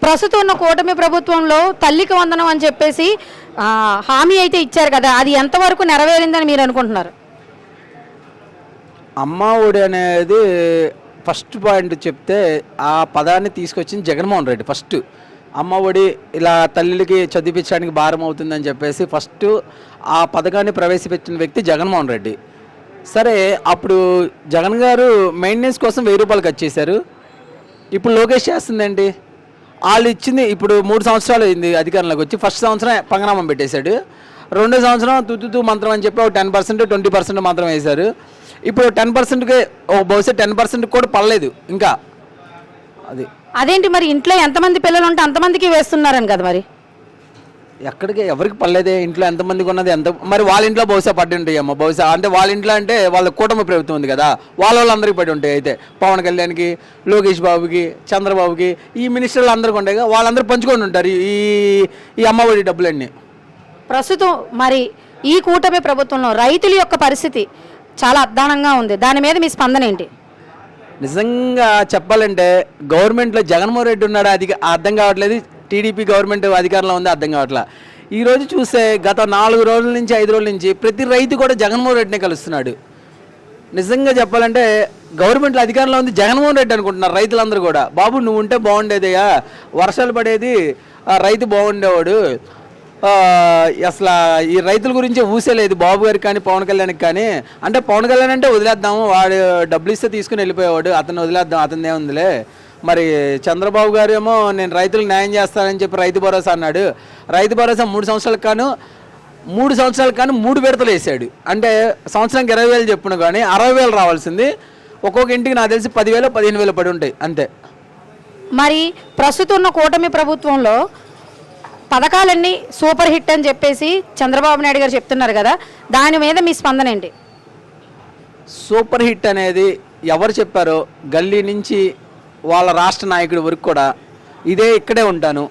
ప్రస్తుతం ఉన్న కూటమి ప్రభుత్వంలో తల్లికి వందనం అని చెప్పేసి హామీ అయితే ఇచ్చారు కదా, అది ఎంతవరకు నెరవేరిందని మీరు అనుకుంటున్నారు? అమ్మ ఒడి అనేది ఫస్ట్ పాయింట్ చెప్తే ఆ పదాన్ని తీసుకొచ్చింది జగన్మోహన్ రెడ్డి. ఫస్ట్ అమ్మ ఒడి ఇలా తల్లికి చదివించడానికి భారం అవుతుందని చెప్పేసి ఫస్ట్ ఆ పథకాన్ని ప్రవేశపెట్టిన వ్యక్తి జగన్మోహన్ రెడ్డి. సరే, అప్పుడు జగన్ గారు మెయింటెనెన్స్ కోసం 1000 రూపాయలు ఖర్చు చేశారు. ఇప్పుడు లోకేష్ చేస్తుందండి, వాళ్ళు ఇచ్చింది ఇప్పుడు 3 సంవత్సరాలు అయింది అధికారంలోకి వచ్చి. ఫస్ట్ సంవత్సరం పంగనామం పెట్టేశాడు, రెండో సంవత్సరం తుతు మంత్రం అని చెప్పి ఒక 10% 20% మాత్రం వేశారు. ఇప్పుడు 10%కి బహుశా 10% కూడా పడలేదు ఇంకా. అదేంటి మరి, ఇంట్లో ఎంతమంది పిల్లలు ఉంటే అంతమందికి వేస్తున్నారని కదా మరి? ఎక్కడికి ఎవరికి పడలేదే, ఇంట్లో ఎంతమందికి ఉన్నది ఎంత మరి వాళ్ళ ఇంట్లో బహుశా పడి ఉంటాయమ్మా. బహుశా అంటే వాళ్ళ ఇంట్లో అంటే వాళ్ళ కూటమి ప్రభుత్వం ఉంది కదా, వాళ్ళందరికీ పడి ఉంటాయి. అయితే పవన్ కళ్యాణ్కి, లోకేష్ బాబుకి, చంద్రబాబుకి, ఈ మినిస్టర్లు అందరికీ ఉంటాయి, వాళ్ళందరూ పంచుకొని ఉంటారు ఈ అమ్మఒడి డబ్బులన్నీ. ప్రస్తుతం మరి ఈ కూటమి ప్రభుత్వంలో రైతుల యొక్క పరిస్థితి చాలా అధ్వానంగా ఉంది, దాని మీద మీ స్పందన ఏంటి? నిజంగా చెప్పాలంటే గవర్నమెంట్లో జగన్మోహన్ రెడ్డి ఉన్నాడు, అది అర్థం కావట్లేదు. టీడీపీ గవర్నమెంట్ అధికారంలో ఉంది, అర్థం కావట్లేదు. ఈరోజు చూస్తే గత 4 రోజుల నుంచి 5 రోజుల నుంచి ప్రతి రైతు కూడా జగన్మోహన్ రెడ్డినే కలుస్తున్నాడు. నిజంగా చెప్పాలంటే గవర్నమెంట్లో అధికారంలో ఉంది జగన్మోహన్ రెడ్డి అనుకుంటున్నారు రైతులందరూ కూడా. బాబు నువ్వు ఉంటే బాగుండేదయ్యా, వర్షాలు పడేది, రైతు బాగుండేవాడు, అసలు ఈ రైతుల గురించి ఊసేలేదు బాబు గారికి కానీ పవన్ కళ్యాణ్కి కానీ. అంటే పవన్ కళ్యాణ్ అంటే వదిలేద్దాము, వాడు డబ్బులు ఇస్తే తీసుకుని వెళ్ళిపోయేవాడు, అతను వదిలేద్దాం, అతనిదే ఉందిలే. మరి చంద్రబాబు గారు ఏమో నేను రైతులకు న్యాయం చేస్తానని చెప్పి రైతు భరోసా అన్నాడు. రైతు భరోసా 3 సంవత్సరాలకు కాను 3 విడతలు వేసాడు. అంటే సంవత్సరానికి 20,000 చెప్పును కానీ 60,000 రావాల్సింది ఒక్కొక్క ఇంటికి నాకు తెలిసి 10,000 15,000 పడి ఉంటాయి అంతే. మరి ప్రస్తుతం ఉన్న కూటమి ప్రభుత్వంలో పథకాలన్నీ సూపర్ హిట్ అని చెప్పేసి చంద్రబాబు నాయుడు గారు చెప్తున్నారు కదా, దాని మీద మీ స్పందన ఏంటి? సూపర్ హిట్ అనేది ఎవరు చెప్పారో గల్లీ నుంచి వాళ్ళ రాష్ట్ర నాయకుడి వరకు కూడా ఇక్కడే ఉంటాను.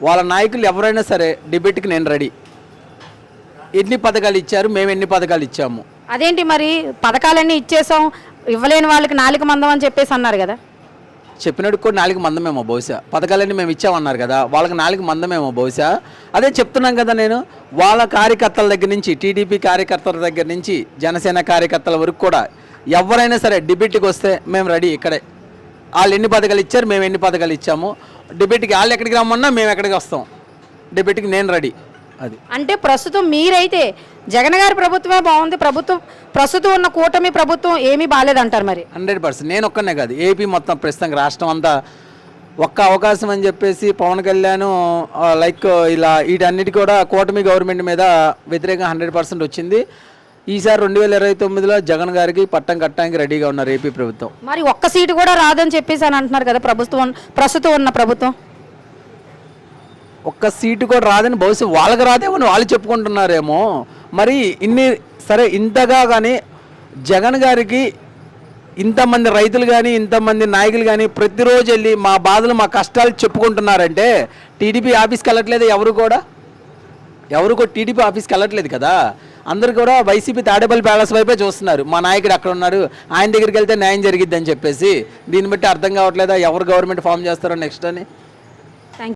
వాళ్ళ నాయకులు ఎవరైనా సరే డిబేట్కి నేను రెడీ. ఎన్ని పథకాలు ఇచ్చారు, మేము ఎన్ని పథకాలు ఇచ్చాము. అదేంటి మరి, పథకాలన్నీ ఇచ్చేసాం, ఇవ్వలేని వాళ్ళకి 4 మందం అని చెప్పేసి అన్నారు కదా? చెప్పినట్టు కూడా 4 మందమేమో బహుశా, పథకాలన్నీ మేము ఇచ్చామన్నారు కదా, వాళ్ళకి 4 మందమేమో బహుశా. అదే చెప్తున్నాం కదా నేను, వాళ్ళ కార్యకర్తల దగ్గర నుంచి, టీడీపీ కార్యకర్తల దగ్గర నుంచి జనసేన కార్యకర్తల వరకు కూడా ఎవరైనా సరే డిబేట్కి వస్తే మేము రెడీ. ఇక్కడే వాళ్ళు ఎన్ని పథకాలు ఇచ్చారు, మేము ఎన్ని పథకాలు ఇచ్చాము, డిబేట్కి వాళ్ళు ఎక్కడికి రమ్మన్నా మేము ఎక్కడికి వస్తాం, డిబేట్కి నేను రెడీ. అది అంటే ప్రస్తుతం మీరైతే జగన్ గారి ప్రభుత్వమే బాగుంది, ప్రస్తుతం ఉన్న కూటమి ప్రభుత్వం ఏమీ బాగాలేదంటారు మరి? 100%. నేను ఒక్కనే కాదు, ఏపీ మొత్తం ప్రస్తుతం రాష్ట్రం అంతా ఒక్క అవకాశం అని చెప్పేసి పవన్ కళ్యాణ్ లైక్ ఇలా వీటన్నిటి కూడా కూటమి గవర్నమెంట్ మీద వ్యతిరేకంగా 100% వచ్చింది. ఈసారి 2029లో జగన్ గారికి పట్టం కట్టడానికి రెడీగా ఉన్నారు ఏపీ ప్రభుత్వం. మరి ఒక్క సీటు కూడా రాదని చెప్పేసి అని అంటున్నారు కదా ప్రస్తుతం ఉన్న ప్రభుత్వం? ఒక్క సీటు కూడా రాదని బహుశా వాళ్ళకి రాదేమో వాళ్ళు చెప్పుకుంటున్నారేమో మరి. సరే ఇంతగా కానీ జగన్ గారికి ఇంతమంది రైతులు కానీ ఇంతమంది నాయకులు కానీ ప్రతిరోజు వెళ్ళి మా బాధలు మా కష్టాలు చెప్పుకుంటున్నారంటే టీడీపీ ఆఫీస్కి వెళ్ళట్లేదు. ఎవరు కూడా టీడీపీ ఆఫీస్కి వెళ్ళట్లేదు కదా, అందరు కూడా వైసీపీ తాడేపల్లి ప్యాలెస్ వైపే చూస్తున్నారు. మా నాయకుడు అక్కడ ఉన్నాడు, ఆయన దగ్గరికి వెళ్తే న్యాయం జరిగిద్దని చెప్పేసి. దీన్ని బట్టి అర్థం కావట్లేదా ఎవరు గవర్నమెంట్ ఫామ్ చేస్తారో నెక్స్ట్ అని.